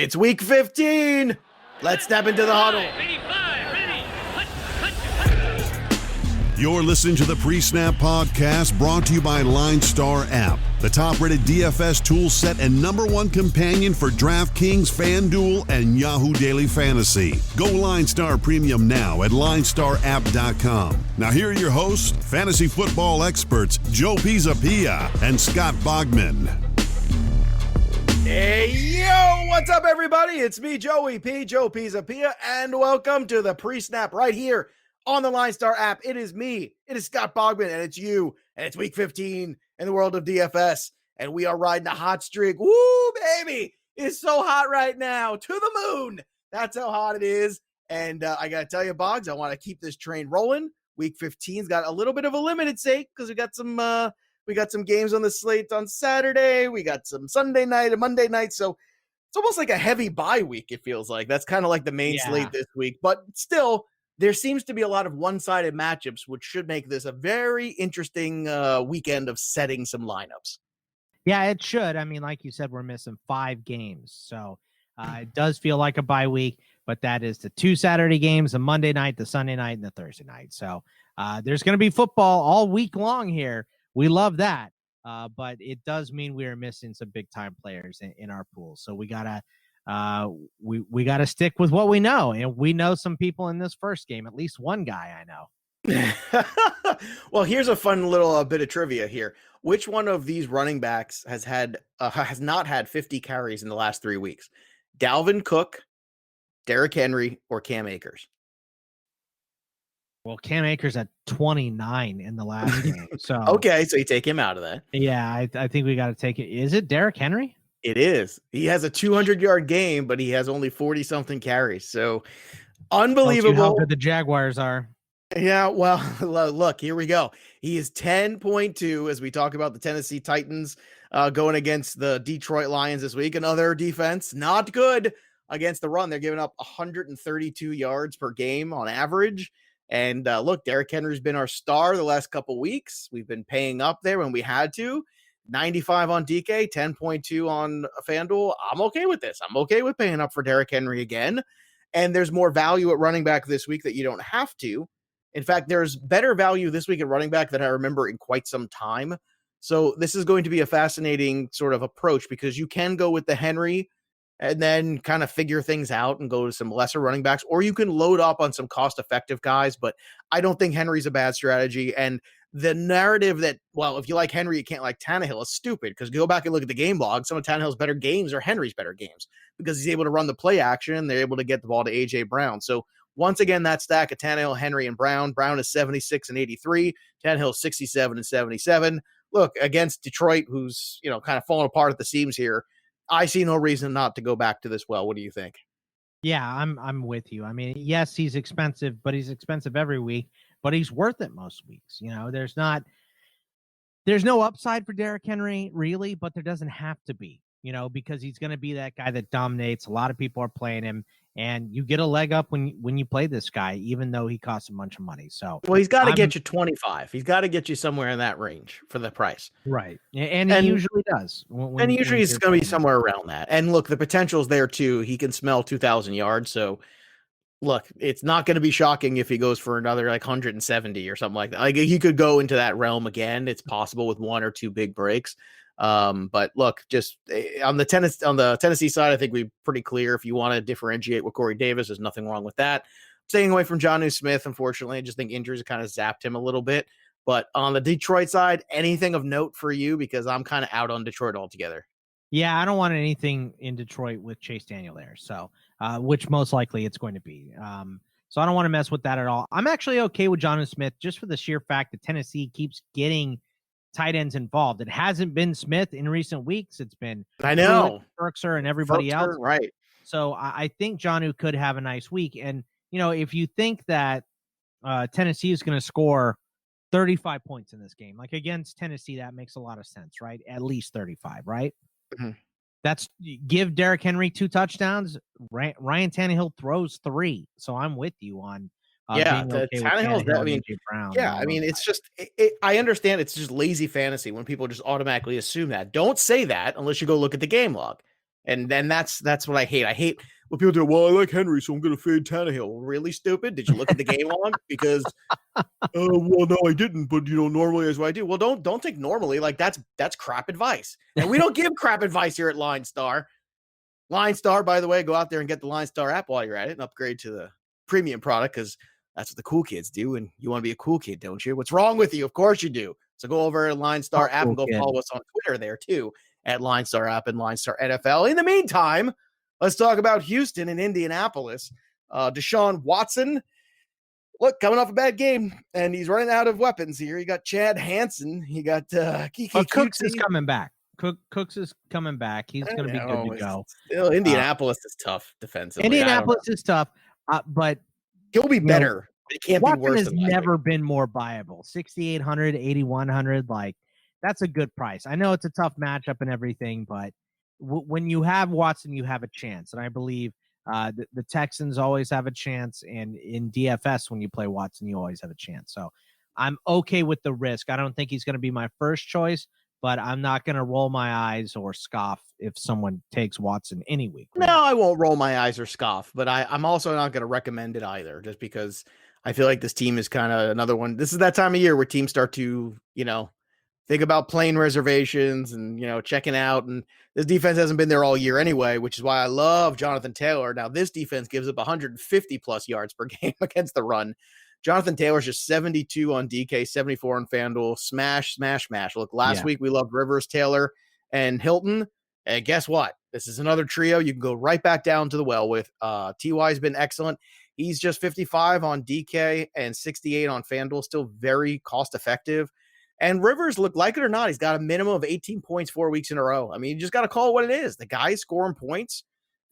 It's week 15. Let's step into the huddle. You're listening to the PreSnap podcast brought to you by LineStar App, the top-rated DFS tool set and #1 companion for DraftKings, FanDuel, and Yahoo Daily Fantasy. Go LineStar Premium now at LineStarApp.com. Now here are your hosts, fantasy football experts Joe Pisapia and Scott Bogman. Hey, yo, what's up, everybody? It's me, Joey P, Joe Pisapia, and welcome to the PreSnap right here on the LineStar app. It is me, it is Scott Bogman, and it's you, and it's week 15 in the world of DFS, and we are riding a hot streak. Woo, baby! It's so hot right now. To the moon! That's how hot it is, and I gotta tell you, Boggs, I want to keep this train rolling. Week 15's got a little bit of a limited sake, because we got some games on the slate on Saturday, we got some Sunday night and Monday night, so it's almost like a heavy bye week, it feels like. That's kind of like the main slate this week, but still, there seems to be a lot of one-sided matchups, which should make this a very interesting weekend of setting some lineups. Yeah, it should. I mean, like you said, we're missing 5 games. So it does feel like a bye week, but that is the 2 Saturday games, the Monday night, the Sunday night, and the Thursday night. So there's going to be football all week long here. We love that. But it does mean we are missing some big-time players in our pool. So we got to we got to stick with what we know, and we know some people in this first game. At least one guy I know. Well, here's a fun little bit of trivia here. Which one of these running backs has not had 50 carries in the last 3 weeks? Dalvin Cook, Derrick Henry, or Cam Akers? Well, Cam Akers at 29 in the last game. So okay, so you take him out of that. Yeah, I think we got to take it. Is it Derrick Henry? It is. He has a 200-yard game, but he has only 40-something carries. So unbelievable. How good the Jaguars are. Yeah, well, look, here we go. He is 10.2 as we talk about the Tennessee Titans going against the Detroit Lions this week. Another defense, not good against the run. They're giving up 132 yards per game on average. And look, Derrick Henry's been our star the last couple weeks. We've been paying up there when we had to. 95 on DK, 10.2 on FanDuel. I'm okay with this. I'm okay with paying up for Derrick Henry again. And there's more value at running back this week that you don't have to. In fact, there's better value this week at running back than I remember in quite some time. So this is going to be a fascinating sort of approach because you can go with the Henry and then kind of figure things out and go to some lesser running backs, or you can load up on some cost-effective guys, but I don't think Henry's a bad strategy. And the narrative that, well, if you like Henry, you can't like Tannehill is stupid because go back and look at the game log. Some of Tannehill's better games are Henry's better games because he's able to run the play action. They're able to get the ball to A.J. Brown. So once again, that stack of Tannehill, Henry, and Brown. Brown is 76 and 83. Tannehill 67 and 77. Look, against Detroit, who's, kind of falling apart at the seams here, I see no reason not to go back to this well. What do you think? Yeah, I'm with you. I mean, yes, he's expensive, but he's expensive every week, but he's worth it most weeks. There's no upside for Derrick Henry really, but there doesn't have to be, because he's going to be that guy that dominates. A lot of people are playing him, and you get a leg up when you play this guy, even though he costs a bunch of money. So, well, he's got to get you 25. He's got to get you somewhere in that range for the price. Right. And he usually does. And usually it's going to be somewhere around that. And look, the potential's there too. He can smell 2,000 yards. So look, it's not going to be shocking if he goes for another like 170 or something like that. Like he could go into that realm again. It's possible with 1 or 2 big breaks. But look, just on the Tennessee side, I think we're pretty clear. If you want to differentiate with Corey Davis, there's nothing wrong with that. Staying away from Jonnu Smith, unfortunately, I just think injuries kind of zapped him a little bit. But on the Detroit side, anything of note for you? Because I'm kind of out on Detroit altogether. Yeah, I don't want anything in Detroit with Chase Daniel there. So, which most likely it's going to be. So I don't want to mess with that at all. I'm actually okay with Jonnu Smith just for the sheer fact that Tennessee keeps getting tight ends involved. It hasn't been Smith in recent weeks. It's been Ferkser and everybody else. Right. So I think Jonnu could have a nice week. And, if you think that Tennessee is going to score 35 points in this game, like against Tennessee, that makes a lot of sense, right? At least 35, right? Mm-hmm. That's give Derrick Henry 2 touchdowns. Ryan Tannehill throws 3. So I'm with you on Tannehill's Brown. Yeah, I mean, it's just I understand it's just lazy fantasy when people just automatically assume that. Don't say that unless you go look at the game log. And then that's what I hate. I hate when people do, well, I like Henry, so I'm going to fade Tannehill. Really stupid? Did you look at the game log? Because, well, no, I didn't. But, normally is what I do. Well, don't think normally. Like, that's crap advice. And we don't give crap advice here at LineStar. LineStar, by the way, go out there and get the LineStar app while you're at it and upgrade to the premium product because that's what the cool kids do. And you want to be a cool kid, don't you? What's wrong with you? Of course you do. So go over to LineStar app and go follow us on Twitter there, too, at LineStar app and LineStar NFL. In the meantime, let's talk about Houston and Indianapolis. Deshaun Watson, look, coming off a bad game, and he's running out of weapons here. You got Chad Hansen. You got Kiki Cooks is coming back. Cooks is coming back. He's going to be good to go. Still, Indianapolis is tough defensively. Indianapolis is tough, but he'll be better. It can't Watson be worse. Has never been more viable. 6,800, 8,100, like that's a good price. I know it's a tough matchup and everything, but when you have Watson, you have a chance. And I believe the Texans always have a chance. And in DFS, when you play Watson, you always have a chance. So I'm okay with the risk. I don't think he's going to be my first choice, but I'm not going to roll my eyes or scoff if someone takes Watson any week. No, I won't roll my eyes or scoff, but I'm also not going to recommend it either, just because I feel like this team is kind of another one. This is that time of year where teams start to, think about plane reservations and, checking out. And this defense hasn't been there all year anyway, which is why I love Jonathan Taylor. Now, this defense gives up 150 plus yards per game against the run. Jonathan Taylor's just 72 on DK, 74 on FanDuel. Smash, smash, smash. Look, last week we loved Rivers, Taylor, and Hilton. And guess what? This is another trio you can go right back down to the well with. T.Y.'s been excellent. He's just 55 on DK and 68 on FanDuel. Still very cost effective. And Rivers, look, like it or not, he's got a minimum of 18 points 4 weeks in a row. I mean, you just got to call it what it is. The guy's scoring points.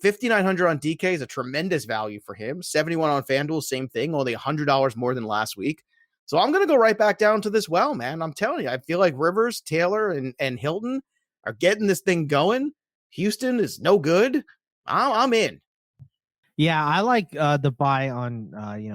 5,900 on DK is a tremendous value for him. 71 on FanDuel, same thing, only $100 more than last week. So I'm going to go right back down to this well, man. I'm telling you, I feel like Rivers, Taylor, and Hilton are getting this thing going. Houston is no good. I'm in. Yeah, I like the buy on,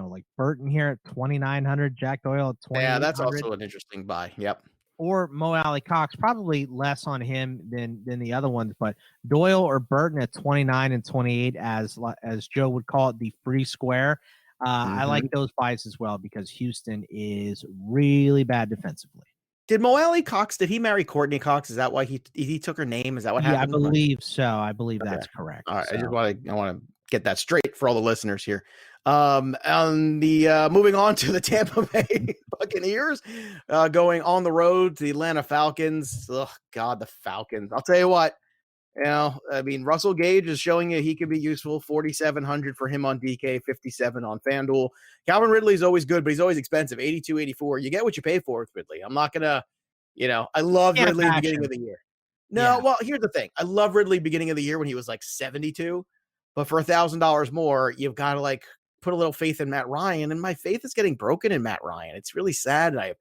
like Burton here at 2,900, Jack Doyle at 2,800. Yeah, that's also an interesting buy. Yep. Or Mo Alley Cox, probably less on him than the other ones, but Doyle or Burton at 29 and 28, as Joe would call it, the free square. I like those buys as well because Houston is really bad defensively. Did Mo Alley Cox, did he marry Courtney Cox? Is that why he took her name? Is that what happened? I believe so. I believe that's correct. All right. So. I want to get that straight for all the listeners here. On the moving on to the Tampa Bay Buccaneers, going on the road to the Atlanta Falcons. Oh God, the Falcons! I'll tell you what. Russell Gage is showing you he can be useful. 4,700 for him on DK, 57 on FanDuel. Calvin Ridley is always good, but he's always expensive. 82, 84. You get what you pay for with Ridley. I'm not gonna, I loved Ridley at the beginning of the year. No, well, here's the thing. I love Ridley beginning of the year when he was like 72, but for $1,000 more, you've got to put a little faith in Matt Ryan, and my faith is getting broken in Matt Ryan. It's really sad. I have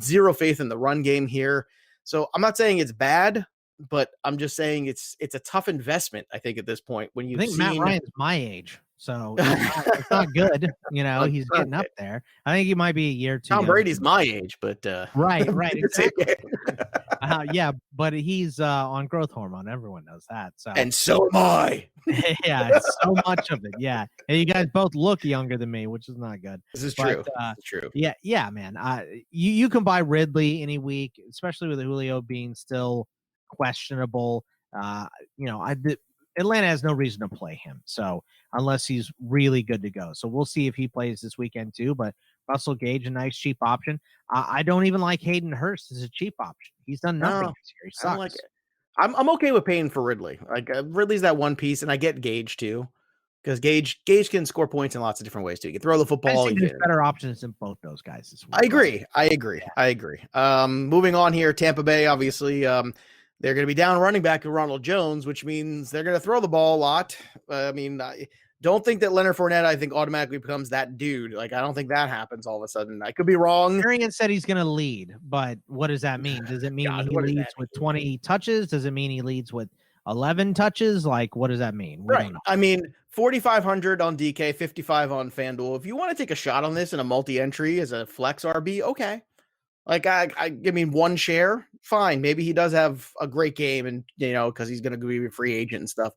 zero faith in the run game here. So I'm not saying it's bad, but I'm just saying it's a tough investment, I think, at this point. When you think Matt Ryan's my age, so it's not good. He's getting up there. I think he might be a year or two. Tom Brady's my age, but right, exactly. Yeah, but he's on growth hormone. Everyone knows that. So am I. Yeah, it's so much of it. Yeah, and you guys both look younger than me, which is not good. This is true. This is true. Yeah, man. You can buy Ridley any week, especially with Julio being still questionable. Atlanta has no reason to play him, so unless he's really good to go. So we'll see if he plays this weekend too. But Russell Gage, a nice cheap option. I don't even like Hayden Hurst as a cheap option. He's done nothing this year. He sucks. I don't like it. I'm okay with paying for Ridley. Ridley's that one piece, and I get Gage too, because Gage can score points in lots of different ways too. You can throw the football. There's better options than both those guys this week. I agree. Moving on here, Tampa Bay, obviously. They're going to be down running back to Ronald Jones, which means they're going to throw the ball a lot. I don't think that Leonard Fournette, I think, automatically becomes that dude. I don't think that happens all of a sudden. I could be wrong. Arian said he's going to lead, but what does that mean? Does it mean he leads with 20 touches? Does it mean he leads with 11 touches? What does that mean? Right. 4,500 on DK, 55 on FanDuel. If you want to take a shot on this in a multi-entry as a flex RB, okay. Like I mean, one share, fine. Maybe he does have a great game, and because he's going to be a free agent and stuff.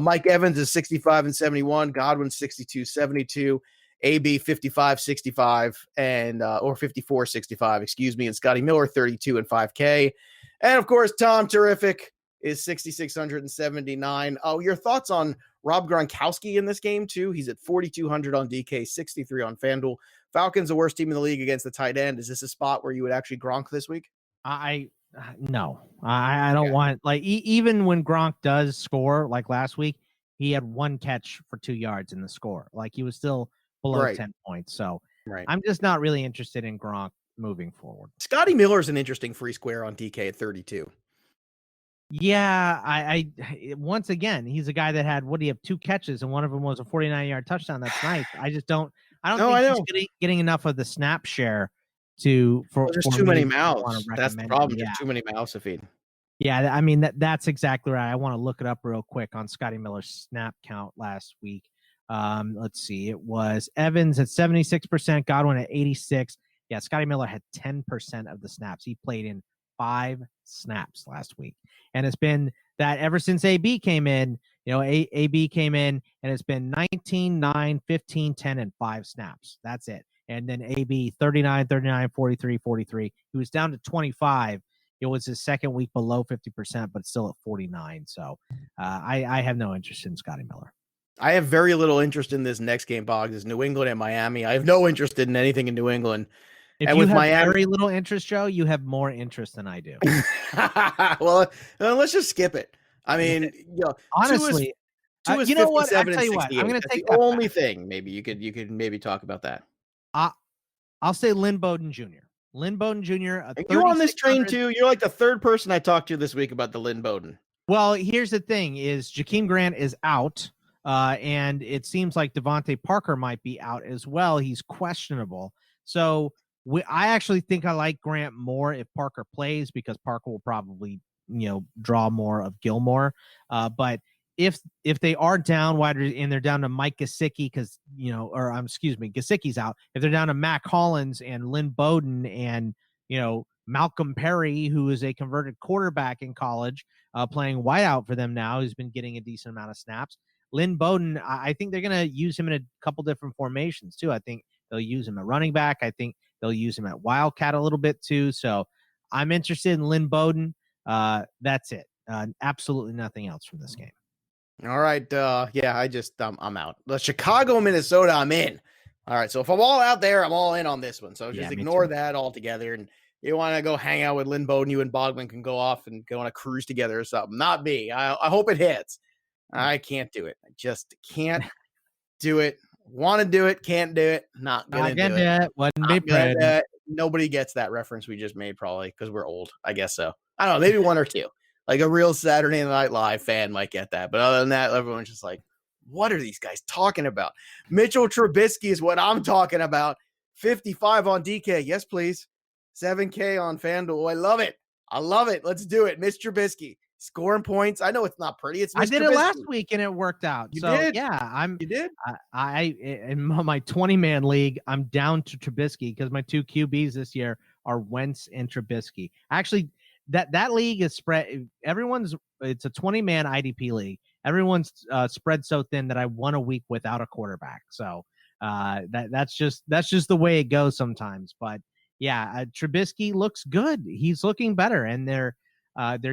Mike Evans is 65 and 71. Godwin 62-72. AB 55-65 and or 54-65, excuse me, and Scotty Miller 32 and 5K. And of course, Tom Terrific is 6,679. Oh, your thoughts on Rob Gronkowski in this game too? He's at 4,200 on DK, 63 on FanDuel. Falcons, the worst team in the league against the tight end. Is this a spot where you would actually Gronk this week? No, I don't want, like, even when Gronk does score, like last week, he had one catch for 2 yards in the score. Like, he was still below 10 points. So I'm just not really interested in Gronk moving forward. Scotty Miller is an interesting free square on DK at 32. Yeah, I once again, he's a guy that had, what do you have, 2 catches, and one of them was a 49-yard touchdown. That's nice. I don't think he's getting enough of the snap share for there's too many mouths. That's the problem. There's too many mouths to feed. Yeah, I mean that's exactly right. I want to look it up real quick on Scotty Miller's snap count last week. Let's see. It was Evans at 76%, Godwin at 86%. Yeah, Scotty Miller had 10% of the snaps. He played in 5 snaps last week. And it's been that ever since AB came in, AB came in, and it's been 19, 9, 15, 10, and 5 snaps. That's it. And then AB 39, 39, 43, 43. He was down to 25. It was his second week below 50%, but still at 49. So I have no interest in Scotty Miller. I have very little interest in this next game, Boggs. Is New England and Miami. I have no interest in anything in New England. If you have very little interest, Joe, you have more interest than I do. Well, let's just skip it. I mean, honestly, two is you know what? I'll tell you what. I'm going to take the only thing. Maybe you could maybe talk about that. I'll say Lynn Bowden Jr. Lynn Bowden Jr. You're on this train too. You're like the third person I talked to this week about the Lynn Bowden. Well, here's the thing: is Jakeem Grant is out, and it seems like Devontae Parker might be out as well. He's questionable. So I actually think I like Grant more if Parker plays, because Parker will probably, draw more of Gilmore. But if they are down wide and they're down to Mike Gesicki, because Gesicki's out. If they're down to Mac Hollins and Lynn Bowden and Malcolm Perry, who is a converted quarterback in college, playing wideout for them now, who's been getting a decent amount of snaps. Lynn Bowden, I think they're going to use him in a couple different formations too. I think they'll use him at running back. I think they'll use him at Wildcat a little bit too. So I'm interested in Lynn Bowden. That's it. Absolutely nothing else from this game. All right. I'm out. The Chicago, Minnesota, I'm in. All right. So if I'm all out there, I'm all in on this one. So just ignore that altogether. And you want to go hang out with Lynn Bowden, you and Bogman can go off and go on a cruise together or something. Not me. I hope it hits. I can't do it. I just can't do it. Want to do it, can't do it. Not gonna do it. Wouldn't be pretty. Nobody gets that reference we just made, probably because we're old. I guess so. I don't know, maybe one or two. Like a real Saturday Night Live fan might get that, but other than that, everyone's just like, "What are these guys talking about?" Mitchell Trubisky is what I'm talking about. 55 on DK, yes please. 7K on FanDuel. I love it. Let's do it, Mitch Trubisky. Scoring points. I know it's not pretty. I did it last week and it worked out. You did? Yeah, You did? I in my 20-man league, I'm down to Trubisky because my 2 QBs this year are Wentz and Trubisky. Actually, that league is spread. It's a 20-man IDP league. Everyone's spread so thin that I won a week without a quarterback. So that's just the way it goes sometimes. But yeah, Trubisky looks good. He's looking better, and they're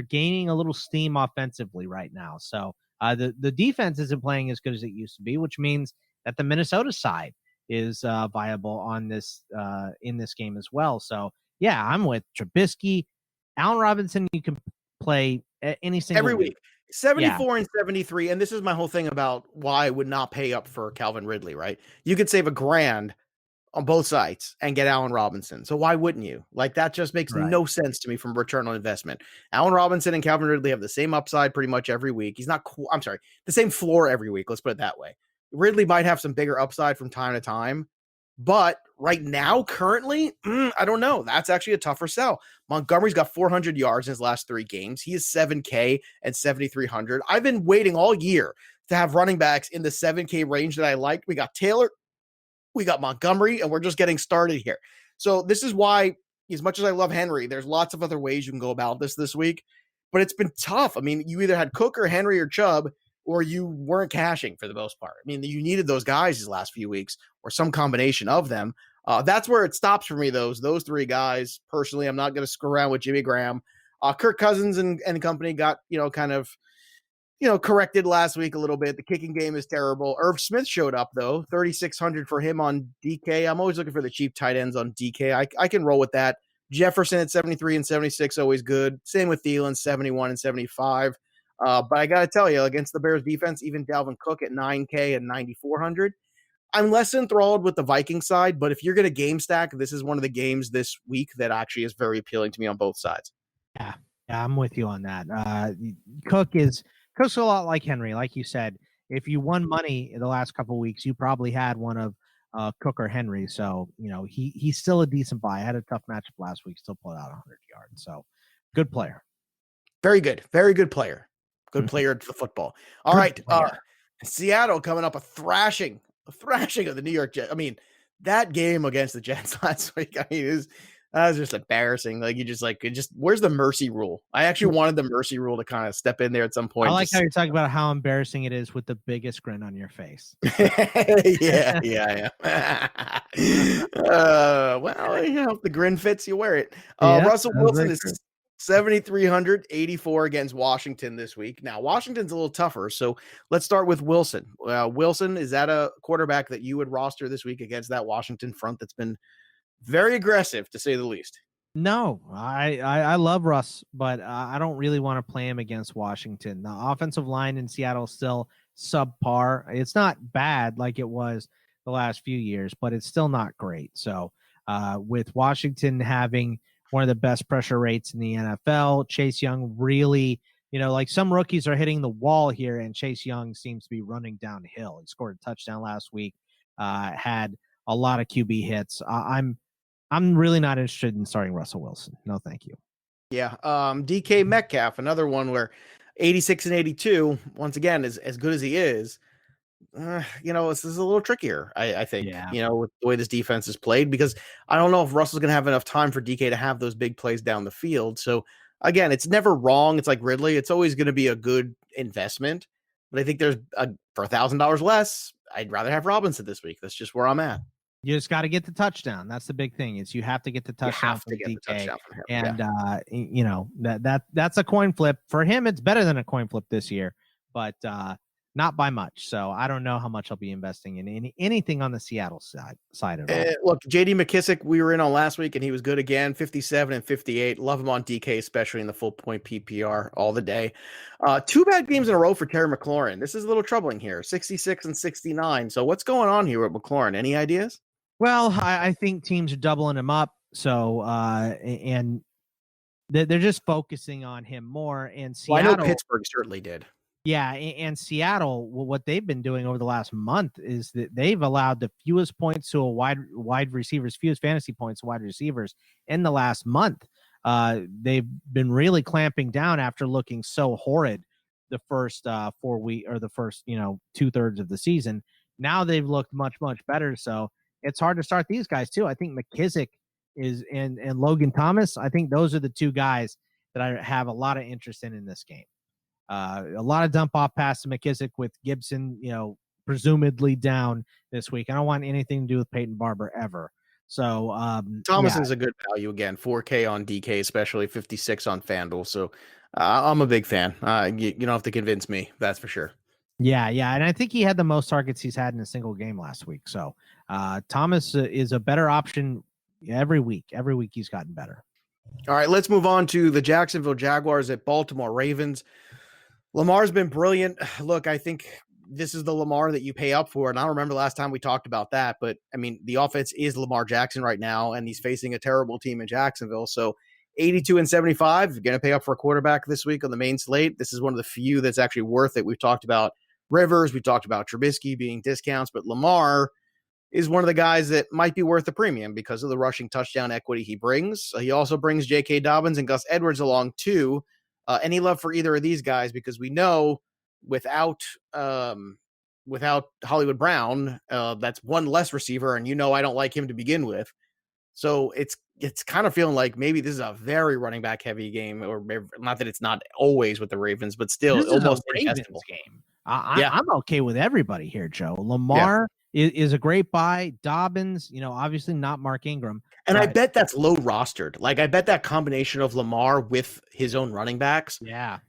gaining a little steam offensively right now. So the defense isn't playing as good as it used to be, which means that the Minnesota side is viable on this in this game as well. So yeah, I'm with Trubisky. Allen Robinson, you can play any single every week. 74 and 73. And this is my whole thing about why I would not pay up for Calvin Ridley, right? You could save $1,000 on both sides and get Allen Robinson. So why wouldn't you? Like, that just makes no sense to me from return on investment. Allen Robinson and Calvin Ridley have the same upside pretty much every week. He's not cool. I'm sorry. The same floor every week. Let's put it that way. Ridley might have some bigger upside from time to time, but right now, currently, I don't know. That's actually a tougher sell. Montgomery's got 400 yards in his last 3 games. He is 7K and 7,300. I've been waiting all year to have running backs in the 7K range that I like. We got Taylor, we got Montgomery, and we're just getting started here. So this is why, as much as I love Henry, there's lots of other ways you can go about this week, but it's been tough. I mean, you either had Cook or Henry or Chubb, or you weren't cashing for the most part. I mean, you needed those guys these last few weeks or some combination of them. That's where it stops for me, those three guys. Personally, I'm not going to screw around with Jimmy Graham. Kirk Cousins and company got, kind of, corrected last week a little bit. The kicking game is terrible. Irv Smith showed up, though. 3,600 for him on DK. I'm always looking for the cheap tight ends on DK. I can roll with that. Jefferson at 73 and 76, always good. Same with Thielen, 71 and 75. But I got to tell you, against the Bears defense, even Dalvin Cook at 9K and 9,400, I'm less enthralled with the Viking side. But if you're going to game stack, this is one of the games this week that actually is very appealing to me on both sides. Yeah, I'm with you on that. Cook's a lot like Henry. Like you said, if you won money in the last couple of weeks, you probably had one of Cook or Henry. So, he's still a decent buy. I had a tough matchup last week, still pulled out 100 yards. So, good player. Very good. Very good player. Good player to the football. All right. Seattle coming up a thrashing of the New York Jets. I mean, that game against the Jets last week, that was just embarrassing. Like, where's the mercy rule? I actually wanted the mercy rule to kind of step in there at some point. I like how you're talking about how embarrassing it is with the biggest grin on your face. yeah. Well, if the grin fits, you wear it. Russell Wilson is 7,384 against Washington this week. Now, Washington's a little tougher, so let's start with Wilson. Wilson, is that a quarterback that you would roster this week against that Washington front that's been very aggressive, to say the least? No, I love Russ, but I don't really want to play him against Washington. The offensive line in Seattle is still subpar. It's not bad like it was the last few years, but it's still not great. So with Washington having one of the best pressure rates in the NFL, Chase Young really, like some rookies are hitting the wall here, and Chase Young seems to be running downhill. He scored a touchdown last week, had a lot of QB hits. I'm really not interested in starting Russell Wilson. No, thank you. Yeah. DK Metcalf, another one where 86 and 82, once again, as good as he is, this is a little trickier, I think, with the way this defense is played, because I don't know if Russell's going to have enough time for DK to have those big plays down the field. So again, it's never wrong. It's like Ridley. It's always going to be a good investment, but I think for $1,000 less, I'd rather have Robinson this week. That's just where I'm at. You just got to get the touchdown. That's the big thing. Is you have to get the touchdown from DK, and that's a coin flip for him. It's better than a coin flip this year, but not by much. So I don't know how much I'll be investing in anything on the Seattle side of it. Look, J.D. McKissick, we were in on last week, and he was good again, 57 and 58. Love him on DK, especially in the full point PPR all the day. 2 bad games in a row for Terry McLaurin. This is a little troubling here, 66 and 69. So what's going on here with McLaurin? Any ideas? Well, I think teams are doubling him up. So, and they're just focusing on him more. And Seattle, I know Pittsburgh certainly did. Yeah, and Seattle, what they've been doing over the last month is that they've allowed the fewest points to a wide receivers, fewest fantasy points to wide receivers in the last month. They've been really clamping down after looking so horrid the first 4 weeks, or the first 2/3 of the season. Now they've looked much better. So it's hard to start these guys too. I think McKissick and Logan Thomas. I think those are the 2 guys that I have a lot of interest in this game. A lot of dump off pass to McKissick with Gibson, presumably down this week. I don't want anything to do with Peyton Barber ever. So Thomas is a good value again. 4K on DK, especially 56 on FanDuel. So I'm a big fan. You don't have to convince me. That's for sure. Yeah. And I think he had the most targets he's had in a single game last week. So Thomas is a better option every week. Every week he's gotten better. All right, let's move on to the Jacksonville Jaguars at Baltimore Ravens. Lamar's been brilliant. Look, I think this is the Lamar that you pay up for. And I don't remember last time we talked about that, but I mean, the offense is Lamar Jackson right now, and he's facing a terrible team in Jacksonville. So 82 and 75, you're going to pay up for a quarterback this week on the main slate. This is one of the few that's actually worth it. We've talked about Rivers. We talked about Trubisky being discounts, but Lamar is one of the guys that might be worth the premium because of the rushing touchdown equity he brings. He also brings J.K. Dobbins and Gus Edwards along too. Any love for either of these guys? Because we know without Hollywood Brown, that's one less receiver, and I don't like him to begin with. So it's it's kind of feeling like maybe this is a very running back heavy game, or maybe, not that it's not always with the Ravens, but still This is almost a Ravens ingestible. game. Yeah. I'm okay with everybody here, Joe. Lamar is a great buy. Dobbins, obviously not Mark Ingram. And I bet that's low rostered. Like, I bet that combination of Lamar with his own running backs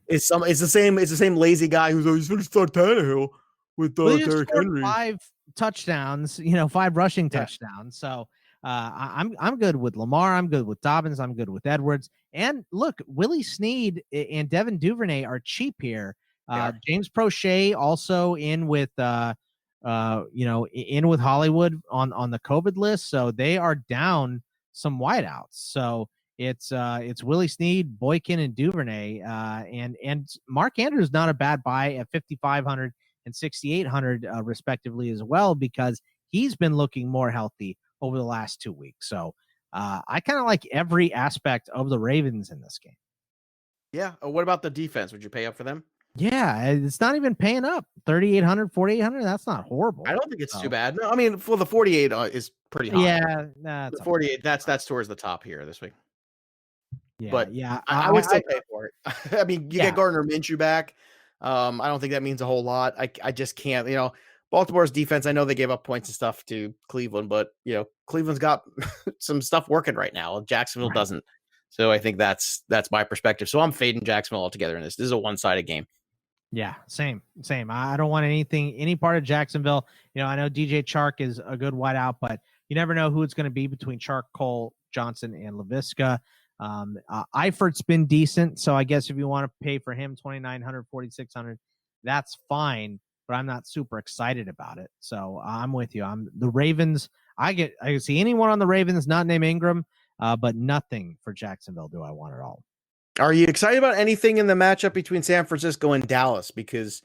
is the same lazy guy who's always going to start Tannehill with Derrick Henry. 5 touchdowns, 5 rushing touchdowns. So I'm good with Lamar. I'm good with Dobbins. I'm good with Edwards. And look, Willie Snead and Devin Duvernay are cheap here. James Prochet also in with in with Hollywood on the COVID list, so they are down some wideouts. So it's Willie Snead, Boykin, and Duvernay, and Mark Andrews not a bad buy at 5,500 and 6,800 respectively as well, because he's been looking more healthy over the last 2 weeks. So I kind of like every aspect of the Ravens in this game. Yeah. What about the defense? Would you pay up for them? Yeah, it's not even paying up. 3,800, 4,800. That's not horrible. I don't think it's too bad. No, I mean, for the 48 is pretty high. Yeah, the 48. That's towards the top here this week. Yeah, but yeah, I would still pay for it. I mean, you get Gardner Minshew back. I don't think that means a whole lot. I just can't. Baltimore's defense, I know they gave up points and stuff to Cleveland, but Cleveland's got some stuff working right now. Jacksonville doesn't. So I think that's my perspective. So I'm fading Jacksonville altogether in this. This is a one-sided game. Yeah, same. I don't want any part of Jacksonville. I know DJ Chark is a good wideout, but you never know who it's going to be between Chark, Cole, Johnson, and Laviska. Eifert's been decent, so I guess if you want to pay for him 2,900, 4,600, that's fine. But I'm not super excited about it. So I'm with you. I'm the Ravens. I can see anyone on the Ravens not named Ingram, but nothing for Jacksonville do I want at all. Are you excited about anything in the matchup between San Francisco and Dallas? Because,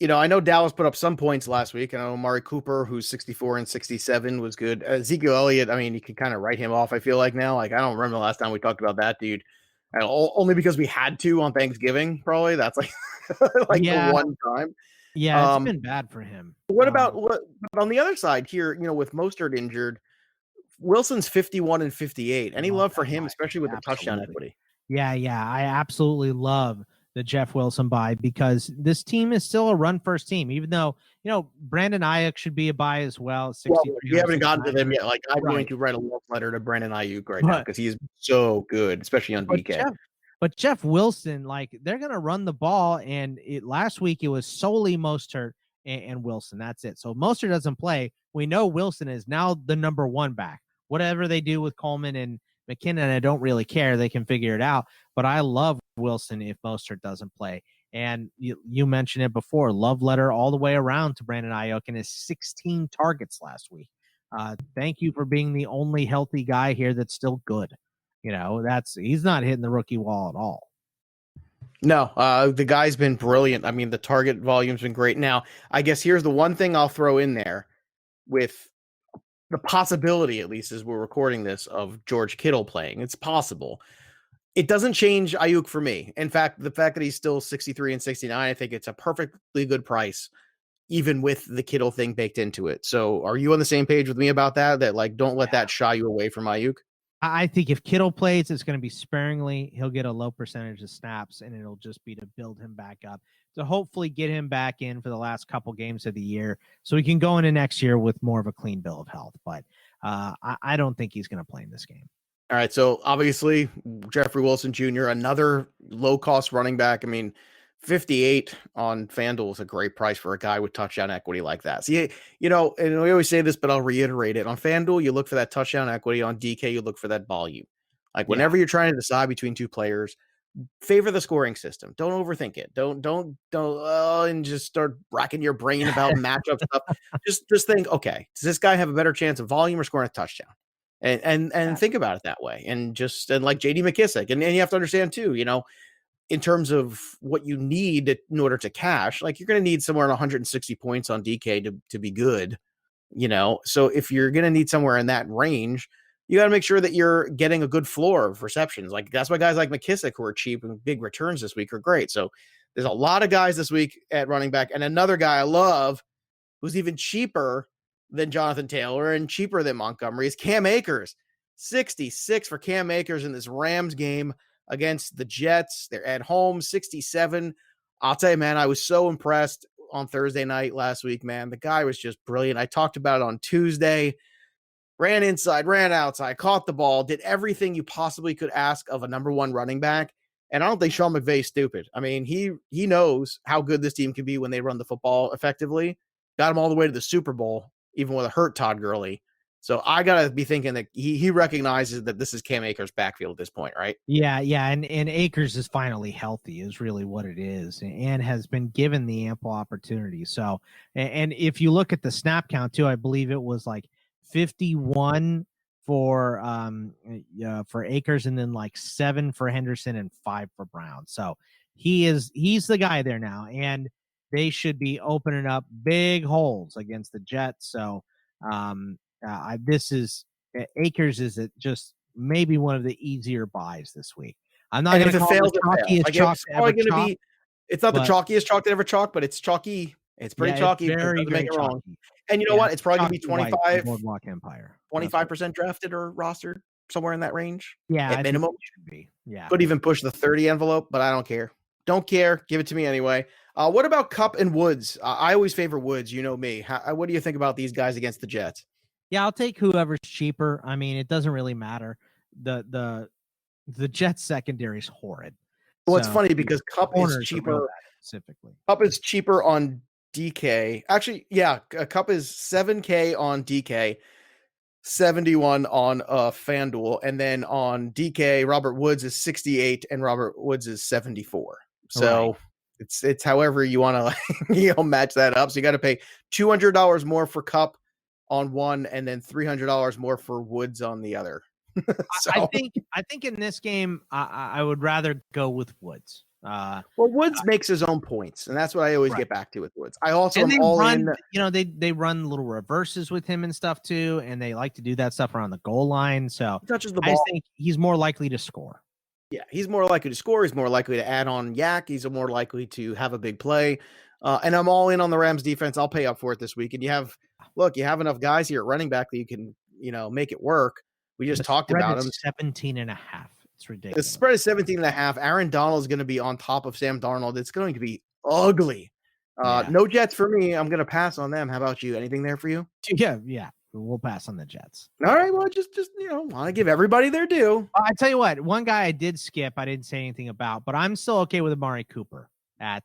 I know Dallas put up some points last week. I know Amari Cooper, who's 64 and 67, was good. Ezekiel Elliott, I mean, you can kind of write him off, I feel like now. Like, I don't remember the last time we talked about that dude. Only because we had to on Thanksgiving, probably. That's like, the one time. Yeah, it's been bad for him. What about on the other side here, with Mostert injured, Wilson's 51 and 58. Any love for him, especially with the touchdown equity? Yeah, I absolutely love the Jeff Wilson buy, because this team is still a run-first team, even though, Brandon Ayuk should be a buy as well. You haven't gotten to them yet. Like, I'm going to write a love letter to Brandon Ayuk right now, because he is so good, especially on DK. But Jeff Wilson, they're going to run the ball, and last week it was solely Mostert and Wilson. That's it. So Mostert doesn't play. We know Wilson is now the number one back. Whatever they do with Coleman and McKinnon, I don't really care. They can figure it out. But I love Wilson if Mostert doesn't play. And you mentioned it before, love letter all the way around to Brandon Ayuk and his 16 targets last week. Thank you for being the only healthy guy here that's still good. He's not hitting the rookie wall at all. No, the guy's been brilliant. I mean, the target volume's been great. Now, I guess here's the one thing I'll throw in there with the possibility, at least as we're recording this, of George Kittle playing. It's possible. It doesn't change Ayuk for me. In fact, the fact that he's still 63 and 69, I think it's a perfectly good price, even with the Kittle thing baked into it. So are you on the same page with me about that? That don't let that shy you away from Ayuk? I think if Kittle plays, it's going to be sparingly. He'll get a low percentage of snaps, and it'll just be to build him back up, to hopefully get him back in for the last couple games of the year so he can go into next year with more of a clean bill of health. But I don't think he's going to play in this game. All right, so obviously Jeffrey Wilson Jr., another low-cost running back. I mean, 58 on FanDuel is a great price for a guy with touchdown equity like that. See, and we always say this, but I'll reiterate it. On FanDuel, you look for that touchdown equity. On DK, you look for that volume. Like, whenever you're trying to decide between two players, favor the scoring system. Don't overthink it. Don't and just start racking your brain about matchup stuff. Just think, okay, does this guy have a better chance of volume or scoring a touchdown? And think about it that way. And like JD McKissick. And you have to understand too, in terms of what you need in order to cash, like, you're going to need somewhere in 160 points on DK to be good, So if you're going to need somewhere in that range, you got to make sure that you're getting a good floor of receptions. Like, that's why guys like McKissick, who are cheap and big returns this week, are great. So there's a lot of guys this week at running back. And another guy I love, who's even cheaper than Jonathan Taylor and cheaper than Montgomery, is Cam Akers. 66 for Cam Akers in this Rams game against the Jets. They're at home, 67. I'll tell you, man, I was so impressed on Thursday night last week, man. The guy was just brilliant. I talked about it on Tuesday. Ran inside, ran outside, caught the ball, did everything you possibly could ask of a number one running back. And I don't think Sean McVay's stupid. I mean, he knows how good this team can be when they run the football effectively. Got him all the way to the Super Bowl, even with a hurt Todd Gurley. So I got to be thinking that he recognizes that this is Cam Akers' backfield at this point, right? Yeah. And Akers is finally healthy is really what it is, and has been given the ample opportunity. So, and if you look at the snap count too, I believe it was like 51 for Akers, and then like 7 for Henderson and 5 for Brown. So he's the guy there now, and they should be opening up big holes against the Jets. So Akers is just maybe one of the easier buys this week. I'm not going to call it the chalkiest chalk ever chalk. It's not the chalkiest chalk that ever chalked, but it's chalky. It's pretty chalky. Very, very make it wrong. And you know what? It's probably going to be 25, Boardwalk Empire. 25% drafted or rostered, somewhere in that range. Yeah, at minimum. Should be. Yeah, could even push the 30 envelope, but I don't care. Don't care. Give it to me anyway. What about Kupp and Woods? I always favor Woods. You know me. What do you think about these guys against the Jets? Yeah, I'll take whoever's cheaper. I mean, it doesn't really matter. The Jets secondary is horrid. Well, it's funny because Kupp is cheaper. Specifically, Kupp is cheaper on DK. Actually, yeah, Kupp is $7K on DK, 71 on FanDuel, and then on DK, Robert Woods is 68 and Robert Woods is 74. So right. It's however you want to match that up. So you got to pay $200 more for Kupp on one, and then $300 more for Woods on the other. So, I think in this game, I would rather go with Woods. Well, Woods makes his own points, and that's what I always get back to with Woods. I also am all in. They run little reverses with him and stuff too, and they like to do that stuff around the goal line. So he touches the ball. I think he's more likely to score. Yeah, he's more likely to score. He's more likely to add on yak. He's more likely to have a big play. And I'm all in on the Rams defense. I'll pay up for it this week. And you have enough guys here at running back that you can, make it work. We just talked about him. 17.5. It's ridiculous. The spread is 17.5. Aaron Donald is going to be on top of Sam Darnold. It's going to be ugly. No Jets for me. I'm going to pass on them. How about you? Anything there for you? Yeah. We'll pass on the Jets. All right. Well, just want to give everybody their due. I tell you what, one guy I did skip, I didn't say anything about, but I'm still okay with Amari Cooper at,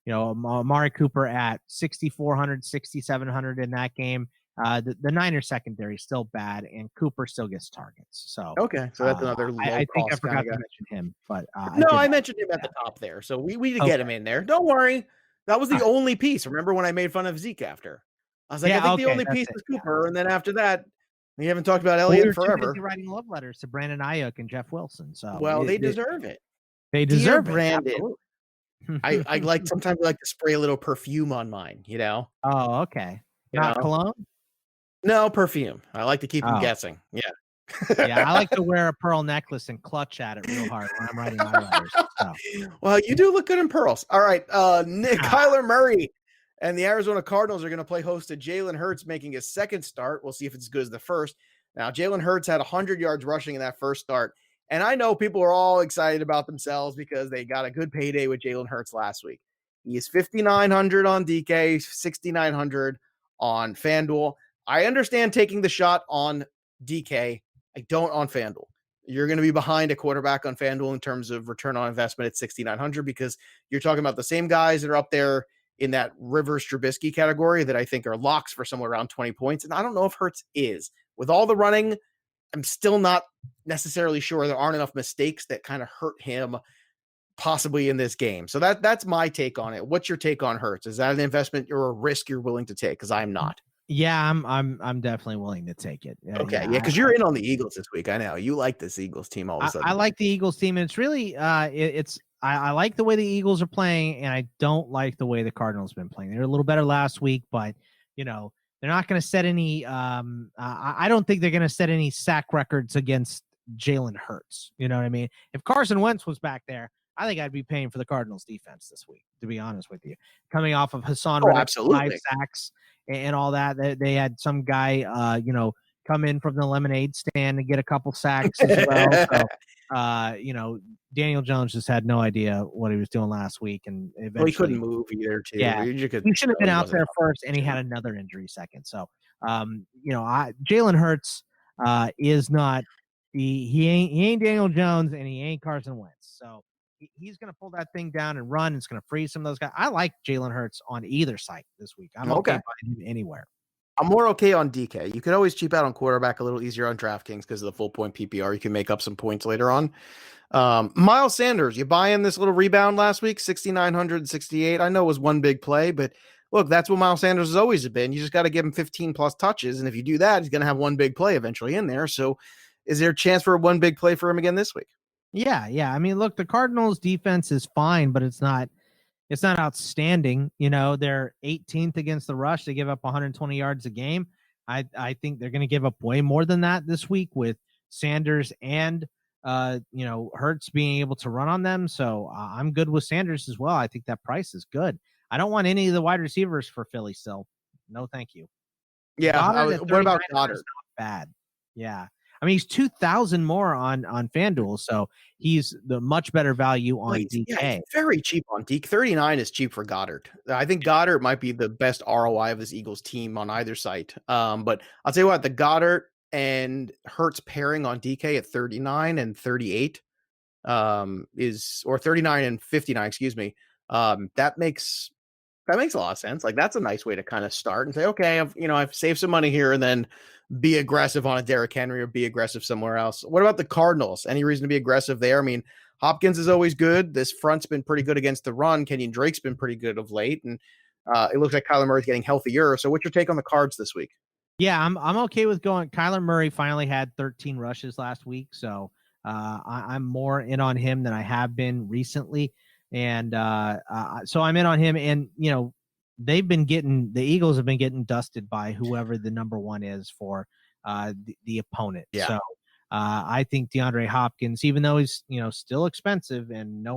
Amari Cooper at 6,400, 6,700 in that game. The Niners secondary is still bad, and Cooper still gets targets. So okay, so that's another. I think I forgot to mention him, but I mentioned him at the top there, so we need to get him in there. Don't worry, that was the only piece. Remember when I made fun of Zeke after? I was like, I think the only piece is Cooper, and then after that, we haven't talked about Elliott forever. Writing love letters to Brandon Ayuk and Jeff Wilson. So they deserve it. They deserve it. Brandon. I sometimes I like to spray a little perfume on mine. Oh, okay. Not cologne. No, perfume. I like to keep them guessing. Yeah. Yeah, I like to wear a pearl necklace and clutch at it real hard when I'm writing my letters. So. Well, you do look good in pearls. All right. Kyler Murray and the Arizona Cardinals are going to play host to Jalen Hurts, making his second start. We'll see if it's as good as the first. Now, Jalen Hurts had 100 yards rushing in that first start. And I know people are all excited about themselves because they got a good payday with Jalen Hurts last week. He is 5,900 on DK, 6,900 on FanDuel. I understand taking the shot on DK. I don't on FanDuel. You're going to be behind a quarterback on FanDuel in terms of return on investment at 6,900 because you're talking about the same guys that are up there in that Rivers Trubisky category that I think are locks for somewhere around 20 points. And I don't know if Hurts is. With all the running, I'm still not necessarily sure there aren't enough mistakes that kind of hurt him possibly in this game. So that's my take on it. What's your take on Hurts? Is that an investment or a risk you're willing to take? Because I'm not. Yeah, I'm definitely willing to take it. Okay, because you're in on the Eagles this week. I know you like this Eagles team all of a sudden. I like the Eagles team, and it's really I like the way the Eagles are playing, and I don't like the way the Cardinals have been playing. They were a little better last week, but they're not going to set any. I don't think they're going to set any sack records against Jalen Hurts. You know what I mean? If Carson Wentz was back there, I think I'd be paying for the Cardinals defense this week, to be honest with you. Coming off of Hassan Reddick's 5 sacks and all that, they had some guy, come in from the lemonade stand and get a couple sacks as well. So, Daniel Jones just had no idea what he was doing last week, and eventually he couldn't move either. Too. Yeah, he should have been out there first, and he had another injury second. So, Jalen Hurts is not he ain't Daniel Jones, and he ain't Carson Wentz. So he's going to pull that thing down and run. It's going to freeze some of those guys. I like Jalen Hurts on either site this week. I'm okay buying him anywhere. I'm more okay on DK. You could always cheap out on quarterback a little easier on DraftKings because of the full point PPR. You can make up some points later on. Miles Sanders, you buying this little rebound last week, 6,968. I know it was one big play, but look, that's what Miles Sanders has always been. You just got to give him 15 plus touches. And if you do that, he's going to have one big play eventually in there. So is there a chance for one big play for him again this week? Yeah. I mean, look, the Cardinals defense is fine, but it's not outstanding. They're 18th against the rush. They give up 120 yards a game. I think they're going to give up way more than that this week with Sanders and Hurts being able to run on them. So I'm good with Sanders as well. I think that price is good. I don't want any of the wide receivers for Philly still. No, thank you. Yeah. What about Goddard? Not bad. Yeah. I mean, he's 2,000 more on FanDuel, so he's the much better value on DK. Yeah, very cheap on DK. 39 is cheap for Goddard. I think Goddard might be the best ROI of this Eagles team on either site. But I'll tell you what, the Goddard and Hurts pairing on DK at 39 and 38 or 39 and 59, excuse me. That makes a lot of sense. Like that's a nice way to kind of start and say, okay, I've saved some money here, and then be aggressive on a Derrick Henry or be aggressive somewhere else. What about the Cardinals? Any reason to be aggressive there? I mean, Hopkins is always good. This front's been pretty good against the run. Kenyon Drake's been pretty good of late, and it looks like Kyler Murray's getting healthier. So what's your take on the Cards this week? Yeah, I'm okay with going. Kyler Murray finally had 13 rushes last week, so I'm more in on him than I have been recently. And so I'm in on him, and the Eagles have been getting dusted by whoever the number one is for the opponent. Yeah. So I think DeAndre Hopkins, even though he's still expensive, and no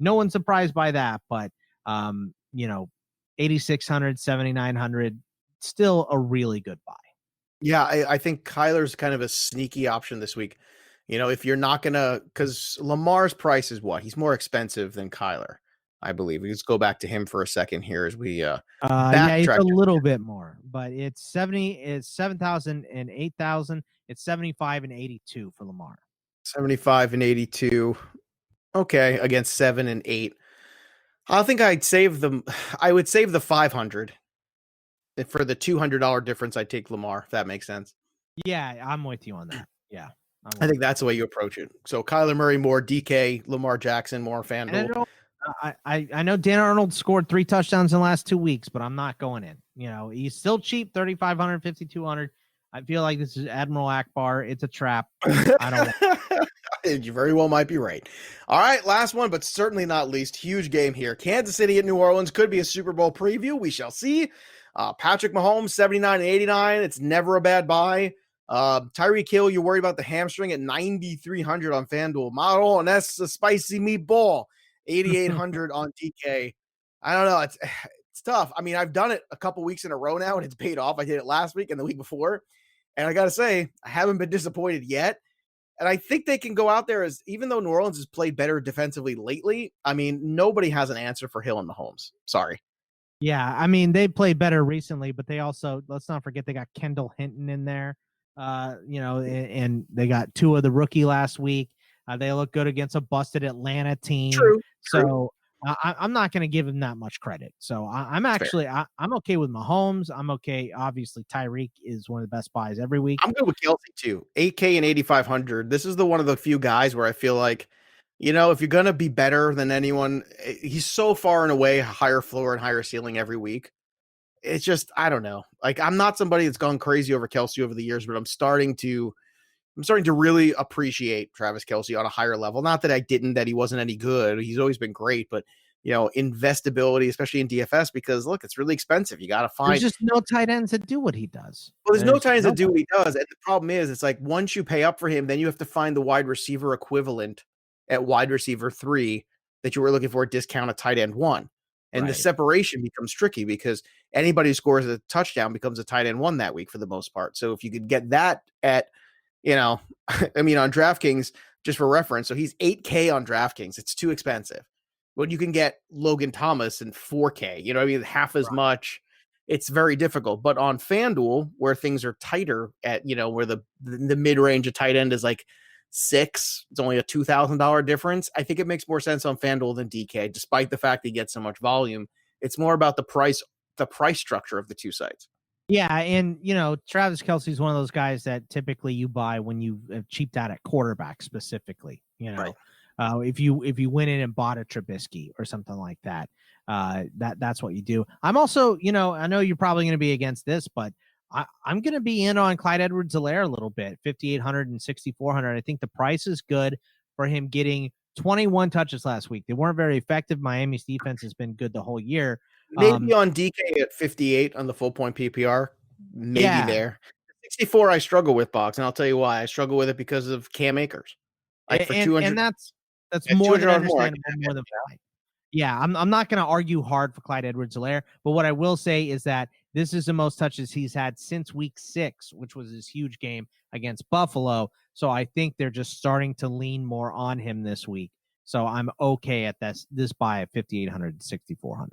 one's surprised by that, but 8,600, 7,900, still a really good buy. Yeah, I think Kyler's kind of a sneaky option this week. If you're not gonna, because Lamar's price is what? He's more expensive than Kyler, I believe. Let's go back to him for a second here as we yeah, it's a little bit more, but it's 7,000 and 8,000. It's 75 and 82 for Lamar. 75 and 82. Okay, against 7 and 8. I think I would save the 500. For the $200 difference, I'd take Lamar, if that makes sense. Yeah, I'm with you on that. Yeah. I think that's the way you approach it. So Kyler Murray more, DK, Lamar Jackson more, FanDuel. I know Dan Arnold scored 3 touchdowns in the last 2 weeks, but I'm not going in. He's still cheap, 3,500, 5,200. I feel like this is Admiral Akbar. It's a trap. I don't. You very well might be right. All right, last one, but certainly not least. Huge game here. Kansas City at New Orleans could be a Super Bowl preview. We shall see. Patrick Mahomes, 79 and 89. It's never a bad buy. Tyreek Hill, you're worried about the hamstring at 9,300 on FanDuel. Model, and that's a spicy meatball. 8,800 on DK. I don't know. It's tough. I mean, I've done it a couple weeks in a row now, and it's paid off. I did it last week and the week before. And I got to say, I haven't been disappointed yet. And I think they can go out there even though New Orleans has played better defensively lately. I mean, nobody has an answer for Hill and Mahomes. Sorry. Yeah, I mean, they played better recently, but they also, let's not forget, they got Kendall Hinton in there, and they got Tua of the rookie last week. They look good against a busted Atlanta team. True. So I'm not going to give him that much credit. So I'm okay with Mahomes. I'm okay. Obviously, Tyreek is one of the best buys every week. I'm good with Kelsey too. 8K and 8,500. This is one of the few guys where I feel like, if you're going to be better than anyone, he's so far and away higher floor and higher ceiling every week. It's just, I don't know. Like, I'm not somebody that's gone crazy over Kelsey over the years, but I'm starting to really appreciate Travis Kelce on a higher level. Not that that he wasn't any good. He's always been great, but investability, especially in DFS, because look, it's really expensive. You got to find. There's just no tight ends that do what he does. Well, there's no tight ends that do what he does. And the problem is, it's like once you pay up for him, then you have to find the wide receiver equivalent at wide receiver 3 that you were looking for a discount at tight end 1. And the Right. separation becomes tricky because anybody who scores a touchdown becomes a tight end one that week for the most part. So if you could get that at, I mean, on DraftKings, just for reference, so he's 8K on DraftKings. It's too expensive. But you can get Logan Thomas in 4K, half as much. It's very difficult. But on FanDuel, where things are tighter at, where the mid-range of tight end is like 6, it's only a $2,000 difference. I think it makes more sense on FanDuel than DK, despite the fact they get so much volume. It's more about the price structure of the two sites. Yeah, and Travis Kelce's one of those guys that typically you buy when you have cheaped out at quarterback specifically. Right. If you went in and bought a Trubisky or something like that, that's what you do. I'm also, I know you're probably going to be against this, but I'm going to be in on Clyde Edwards-Helaire a little bit, 5,800 and 6,400. I think the price is good for him getting 21 touches last week. They weren't very effective. Miami's defense has been good the whole year. Maybe on DK at 58 on the full point PPR, maybe there. 64 I struggle with, Box, and I'll tell you why. I struggle with it because of Cam Akers. Like for 200, and that's more than understandable, more than fine. Yeah, I'm not going to argue hard for Clyde Edwards-Helaire, but what I will say is that this is the most touches he's had since week 6, which was his huge game against Buffalo. So I think they're just starting to lean more on him this week. So I'm okay at this buy at 5,800 to 6,400.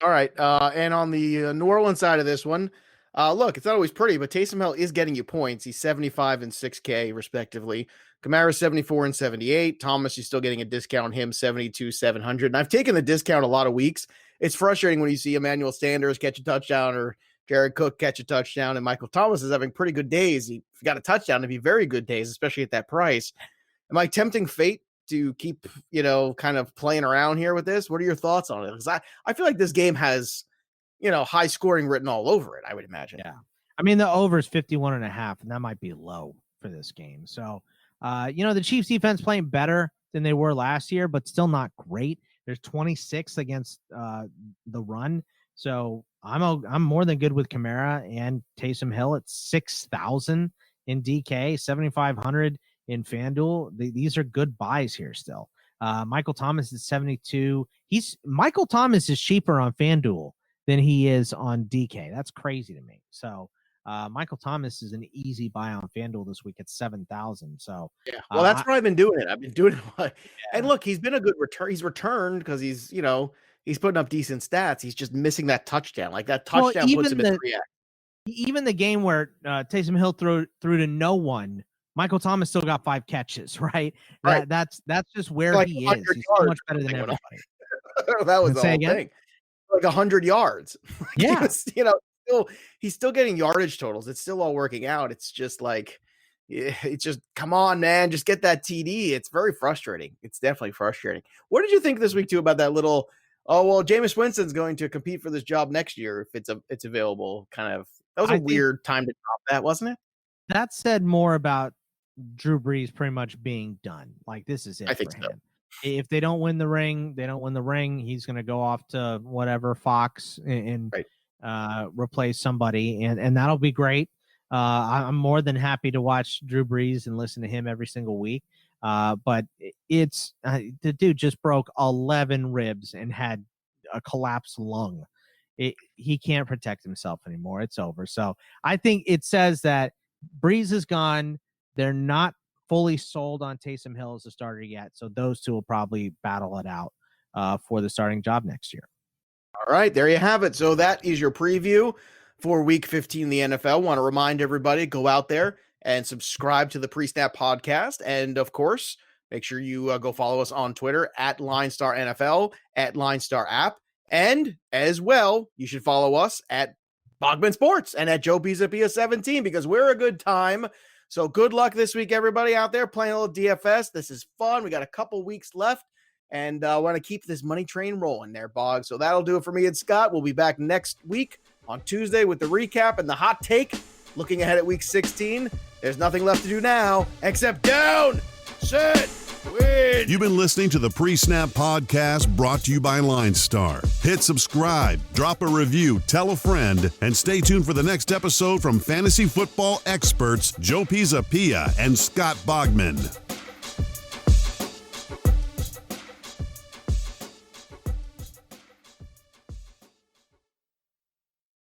All right. And on the New Orleans side of this one, look, it's not always pretty, but Taysom Hill is getting you points. He's 75 and 6K respectively. Kamara 74 and 78. Thomas, you're still getting a discount on him, 72, 700. And I've taken the discount a lot of weeks. It's frustrating when you see Emmanuel Sanders catch a touchdown or Jared Cook catch a touchdown, and Michael Thomas is having pretty good days. He got a touchdown to be very good days, especially at that price. Am I tempting fate to keep, kind of playing around here with this? What are your thoughts on it? Because I feel like this game has, high scoring written all over it, I would imagine. Yeah. I mean, the over is 51.5, and that might be low for this game. So, the Chiefs defense playing better than they were last year, but still not great. There's 26 against the run. So I'm more than good with Kamara and Taysom Hill at 6,000 in DK, 7,500 in FanDuel. These are good buys here still. Michael Thomas is 72. Michael Thomas is cheaper on FanDuel than he is on DK. That's crazy to me. So Michael Thomas is an easy buy on FanDuel this week at 7,000. So yeah, well, that's where I've been doing it. I've been doing it. And look, he's been a good return. He's returned because he's putting up decent stats. He's just missing that touchdown. Like that touchdown puts him in 3X. Even the game where Taysom Hill threw to no one, Michael Thomas still got 5 catches, right? That's just where he is. He's so much better than everybody. That was the whole thing. Like 100 yards. Yeah. He's still getting yardage totals. It's still all working out. It's just like, it's just, come on, man, just get that TD. It's very frustrating. It's definitely frustrating. What did you think this week too about that little, Jameis Winston's going to compete for this job next year if it's available kind of, that was a weird time to drop that, wasn't it? That said more about Drew Brees pretty much being done. Like this is it for him. So. If they don't win the ring, they don't win the ring. He's going to go off to whatever Fox and replace somebody, and that'll be great. I'm more than happy to watch Drew Brees and listen to him every single week. But it's the dude just broke 11 ribs and had a collapsed lung. He can't protect himself anymore. It's over. So I think it says that Brees is gone. They're not fully sold on Taysom Hill as a starter yet. So those two will probably battle it out for the starting job next year. All right, there you have it. So that is your preview for Week 15 in the NFL. Want to remind everybody, go out there and subscribe to the PreSnap podcast. And, of course, make sure you go follow us on Twitter at LineStar NFL, at LineStar App. And, as well, you should follow us at Bogman Sports and at Joe Pisapia 17 because we're a good time. So good luck this week, everybody out there playing a little DFS. This is fun. We got a couple weeks left. And want to keep this money train rolling there, Bog. So that'll do it for me and Scott. We'll be back next week on Tuesday with the recap and the hot take. Looking ahead at Week 16, there's nothing left to do now except down, sit, win. You've been listening to the PreSnap podcast brought to you by LineStar. Hit subscribe, drop a review, tell a friend, and stay tuned for the next episode from fantasy football experts Joe Pisapia and Scott Bogman.